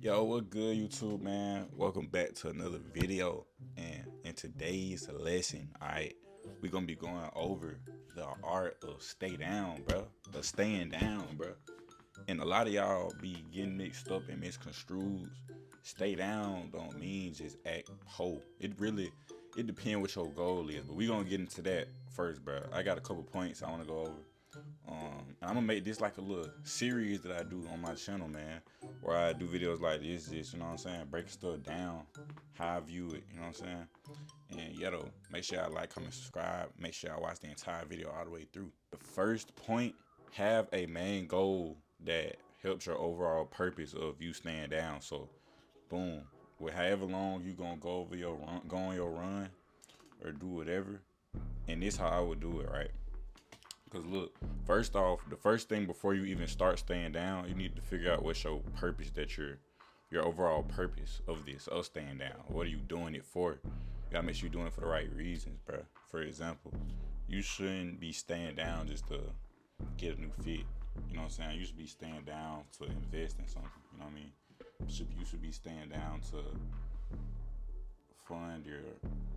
Yo, what good, YouTube, man? Welcome back to another video. And in today's lesson, alright, we're gonna be going over the art of stay down, bro. The staying down, bro. And a lot of y'all be getting mixed up and misconstrued. Stay down don't mean just act whole. It depends what your goal is. But we gonna get into that first, bro. I got a couple points I wanna go over. I'm gonna make this like a little series that I do on my channel, man, where I do videos like this, you know what I'm saying, breaking stuff down, how I view it, you know what I'm saying. And yeah, though, make sure y'all like, comment, subscribe. Make sure y'all watch the entire video all the way through. The first point: have a main goal that helps your overall purpose of you staying down. So, boom, with however long you gonna go over your run, go on your run, or do whatever. And this how I would do it, right? Because look, first off, the first thing before you even start staying down, you need to figure out what's your purpose, that your overall purpose of this, of staying down. What are you doing it for? You gotta make sure you're doing it for the right reasons, bro. For example, you shouldn't be staying down just to get a new fit. You know what I'm saying? You should be staying down to invest in something. You know what I mean? You should be staying down to fund your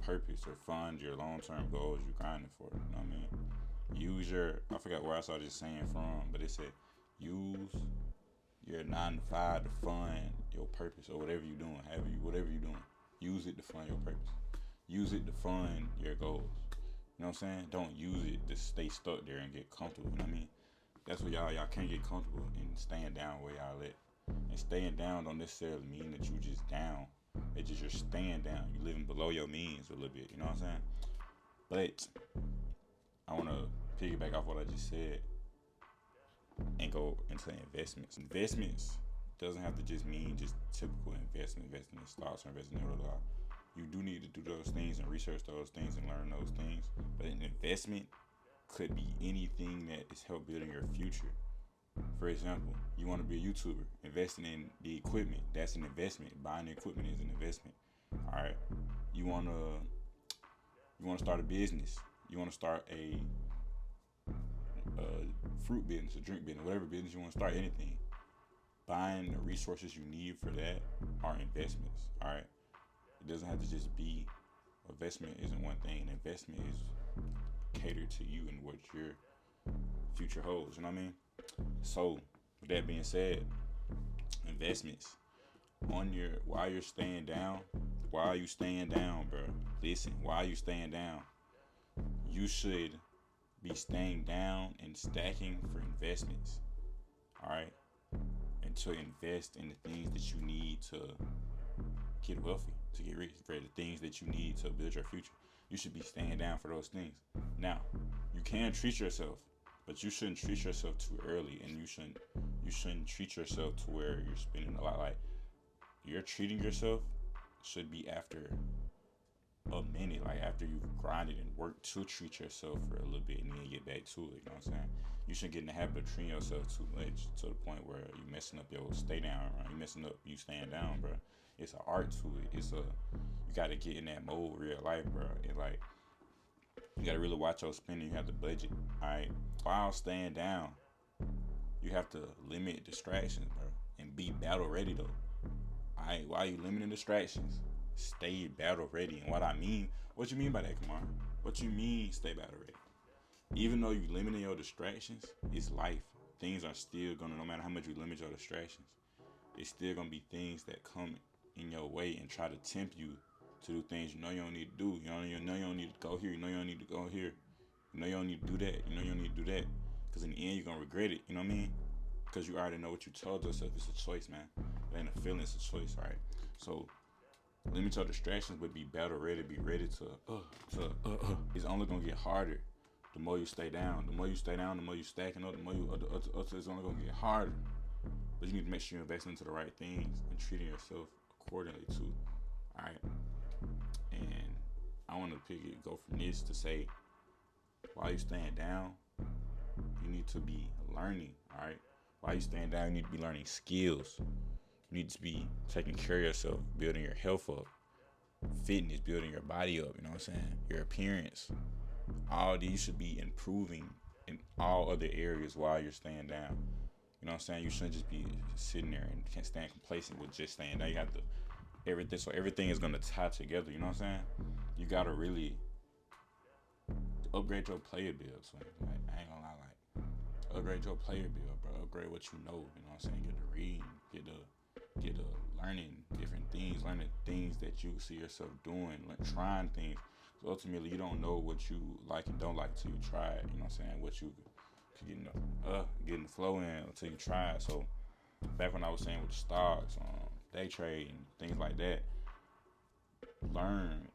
purpose or fund your long-term goals you're grinding for. You know what I mean? I forgot where I saw this saying from, but it said, use your 9 to 5 to fund your purpose, or whatever you're doing, whatever you're doing. Use it to fund your purpose. Use it to fund your goals. You know what I'm saying? Don't use it to stay stuck there and get comfortable. You know what I mean? That's what y'all can't get comfortable in staying down where y'all at. And staying down don't necessarily mean that you just down. It's just you're staying down. You living below your means a little bit. You know what I'm saying? But I want to piggyback off what I just said and go into investments. Investments doesn't have to just mean just typical investing in stocks or investing in blah, blah. You do need to do those things and research those things and learn those things. But an investment could be anything that is help building your future. For example, you want to be a YouTuber, investing in the equipment, that's an investment. Buying the equipment is an investment. All right. You want to start a business. You want to start a fruit business, a drink business, whatever business you want to start, anything. Buying the resources you need for that are investments. All right. It doesn't have to just be. Investment isn't one thing. An investment is catered to you and what your future holds. You know what I mean? So, with that being said, investments while you're staying down. While you staying down, bro. Listen, while you staying down, you should be staying down and stacking for investments. All right, and to invest in the things that you need to get wealthy, to get rich, for the things that you need to build your future. You should be staying down for those things. Now, you can treat yourself, but you shouldn't treat yourself too early, and you shouldn't treat yourself to where you're spending a lot. Like, you're treating yourself should be after a minute, like after you've grinded and worked to treat yourself for a little bit and then get back to it. You know what I'm saying? You shouldn't get in the habit of treating yourself too much to the point where you messing up your stay down, right? You messing up you staying down, bro. It's an art to it. You gotta get in that mode real life, bro. It like, you gotta really watch your spending. You have to budget. All right, while staying down, you have to limit distractions, bro, and be battle ready though. All right, while you limiting distractions, stay battle ready. And what you mean by that, Kamar? What you mean stay battle ready? Even though you limiting your distractions, it's life. Things are still gonna, no matter how much you limit your distractions, it's still gonna be things that come in your way and try to tempt you to do things you know you don't need to do. You know you don't need to go here. You know you don't need to go here. You know you don't need to do that. You know you don't need to do that. Because in the end, you're gonna regret it. You know what I mean? Because you already know what you told yourself. It's a choice, man. It ain't a feeling, it's a choice, right? So, limit your distractions, but be battle ready. Be ready to. It's only gonna get harder the more you stay down. The more you stay down, the more you stacking up. The more it's only gonna get harder. But you need to make sure you invest into the right things and treating yourself accordingly too. All right. And I want to go from this to say, while you staying down, you need to be learning. All right. While you staying down, you need to be learning skills. You need to be taking care of yourself, building your health up, fitness, building your body up, you know what I'm saying? Your appearance. All these should be improving in all other areas while you're staying down. You know what I'm saying? You shouldn't just be sitting there and can't stand complacent with just staying there. You got to everything, so everything is gonna tie together. You know what I'm saying? You gotta really upgrade your player build. So like, I ain't gonna lie, like upgrade your player build, bro. Upgrade what you know. You know what I'm saying? Get to reading, get to learning different things, learning things that you see yourself doing, like trying things. So ultimately, you don't know what you like and don't like until you try it. You know what I'm saying? What you could getting the flow in until you try it. So back when I was saying with the stocks, day trade and things like that, learn,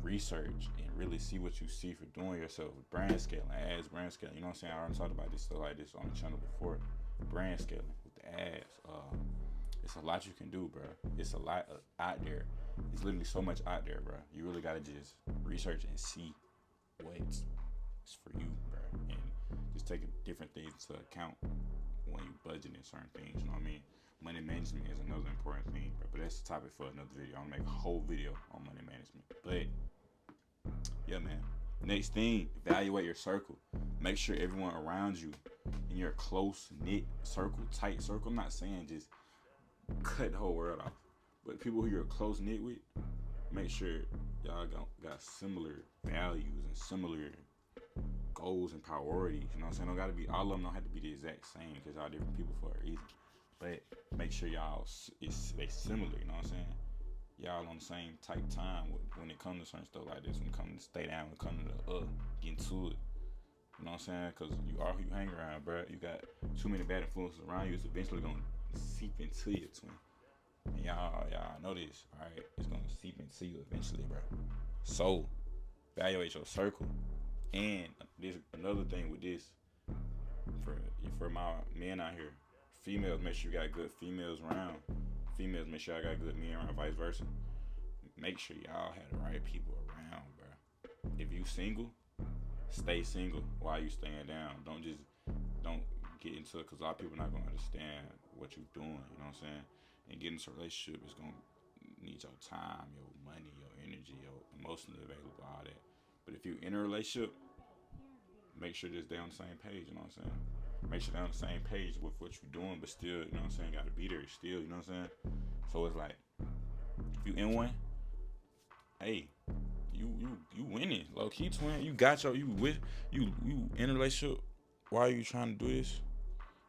research, and really see what you see for doing yourself. Brand scaling, ads, brand scaling. You know what I'm saying? I already talked about this stuff like this on the channel before. Brand scaling with the ads. It's a lot you can do, bro. It's a lot out there. It's literally so much out there, bro. You really gotta just research and see what's for you, bro, and just taking different things into account when you budgeting certain things. You know what I mean? Money management is another important thing, bro. But that's the topic for another video. I'm gonna make a whole video on money management. But yeah, man. Next thing, evaluate your circle. Make sure everyone around you in your close knit circle, tight circle. I'm not saying just cut the whole world off, but people who you're close knit with, make sure y'all got similar values and similar goals and priorities. You know what I'm saying? Don't gotta be, all of them don't have to be the exact same because y'all different people for a reason. But make sure y'all they similar. You know what I'm saying? Y'all on the same type time when it comes to certain stuff like this. When it comes to stay down, when it comes to getting to it. You know what I'm saying? Because you are who you hang around, bro. You got too many bad influences around you. It's eventually gonna seep into you, twin. And y'all know this, all right? It's gonna seep into you eventually, bro. So evaluate your circle. And there's another thing with this for my men out here. Females, make sure you got good females around. Females, make sure I got good men around, vice versa. Make sure y'all have the right people around, bro. If you single, stay single while you staying down. Don't get into it, because a lot of people not gonna understand what you're doing. You know what I'm saying? And getting into a relationship is gonna need your time, your money, your energy, your emotionally available, all that. But if you're in a relationship, make sure that they're on the same page. You know what I'm saying? Make sure they're on the same page with what you're doing, but still, you know what I'm saying, gotta be there still, you know what I'm saying? So it's like, if you in one, hey, you winning, low key, twin. You got you in a relationship. Why are you trying to do this?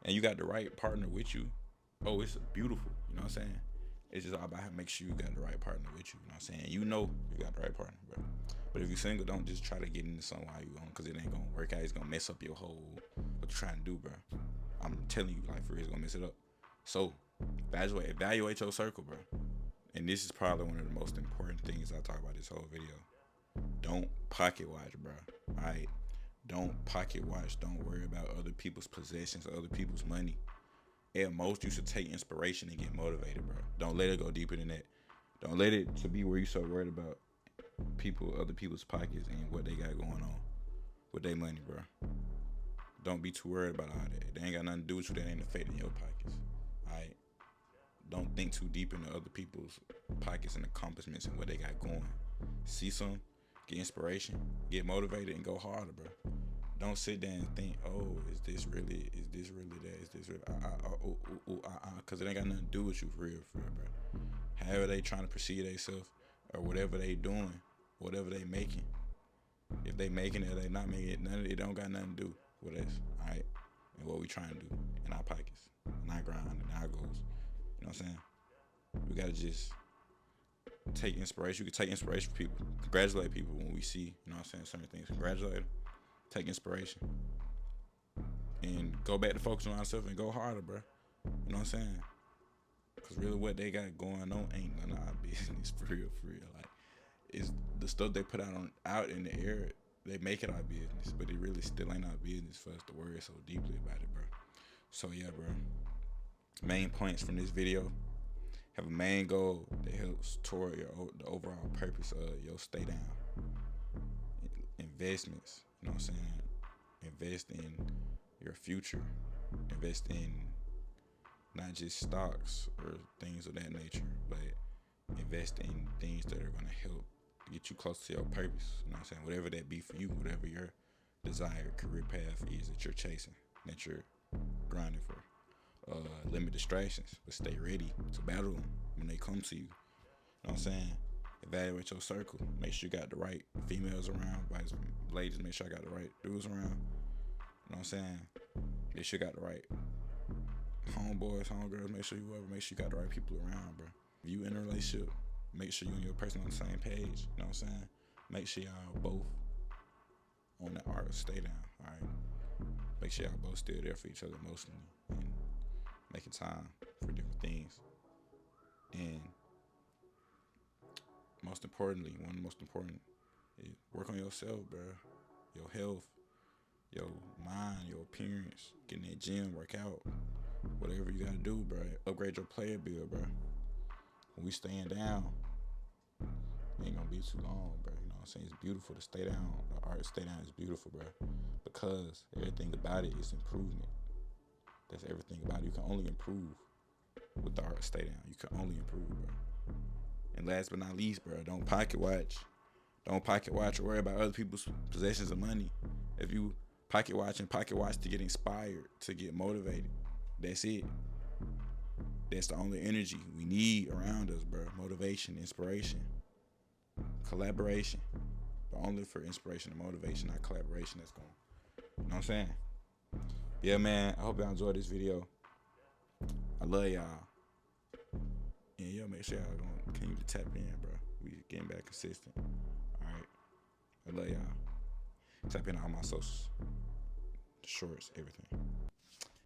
And you got the right partner with you. Oh, it's beautiful, you know what I'm saying? It's just all about how to make sure you got the right partner with you, you know what I'm saying? You know you got the right partner, bro. But if you're single, don't just try to get into something while you on, because it ain't gonna work out. It's gonna mess up your whole, what you're trying to do, bro. I'm telling you, like, for real, it's gonna mess it up. So, evaluate your circle, bro. And this is probably one of the most important things I talk about this whole video. Don't pocket watch, bro. All right? Don't pocket watch. Don't worry about other people's possessions or other people's money. At most, you should take inspiration and get motivated, bro. Don't let it go deeper than that. Don't let it to be where you so worried about other people's pockets and what they got going on with their money, bro. Don't be too worried about all that. They ain't got nothing to do with you. That ain't affecting your pockets. All right? Don't think too deep into other people's pockets and accomplishments and what they got going. See some, get inspiration, get motivated, and go harder, bro. Don't sit there and think, oh, is this really that? Is this really, because it ain't got nothing to do with you, for real, bro. However they trying to perceive themselves or whatever they doing, whatever they making. If they making it or they not making it, none of it don't got nothing to do with us, all right? And what we trying to do in our pockets, in our grind, and our goals. You know what I'm saying? We gotta just take inspiration. You can take inspiration from people. Congratulate people when we see, you know what I'm saying, certain things. Congratulate them. Take inspiration. And go back to focusing on ourselves and go harder, bro. You know what I'm saying? Because really what they got going on ain't none of our business, for real. Like, it's the stuff they put out in the air, they make it our business, but it really still ain't our business for us to worry so deeply about it, bro. So yeah, bro. Main points from this video: have a main goal that helps toward the overall purpose of your stay down. Investments, you know what I'm saying? Invest in your future. Invest in not just stocks or things of that nature, but invest in things that are going to help get you close to your purpose. You know what I'm saying? Whatever that be for you, whatever your desired career path is that you're chasing, that you're grinding for. limit distractions, but stay ready to battle them when they come to you. You know what I'm saying? Evaluate your circle. Make sure you got the right females around. Ladies, make sure I got the right dudes around. You know what I'm saying? Make sure you got the right homeboys, homegirls. Make sure you got the right people around, bro. If you in a relationship, make sure you and your person on the same page. You know what I'm saying? Make sure y'all both on the art of stay down. All right. Make sure y'all both still there for each other emotionally and making time for different things. And most importantly, one of the most important is work on yourself, bro. Your health, your mind, your appearance, get in that gym, work out, whatever you gotta do, bro. Upgrade your player build, bro. When we staying down, it ain't gonna be too long, bro. You know what I'm saying? It's beautiful to stay down. The art of stay down is beautiful, bro. Because everything about it is improvement. That's everything about it. You can only improve with the art of stay down. You can only improve, bro. And last but not least, bro, don't pocket watch. Don't pocket watch or worry about other people's possessions of money. If you pocket watch to get inspired, to get motivated, that's it. That's the only energy we need around us, bro. Motivation, inspiration, collaboration. But only for inspiration and motivation, not collaboration. That's going. You know what I'm saying? Yeah, man. I hope y'all enjoyed this video. I love y'all. And yo, make sure y'all gonna continue to tap in, bro. We getting back consistent. All right. I love y'all. Tap in on all my socials, shorts, everything.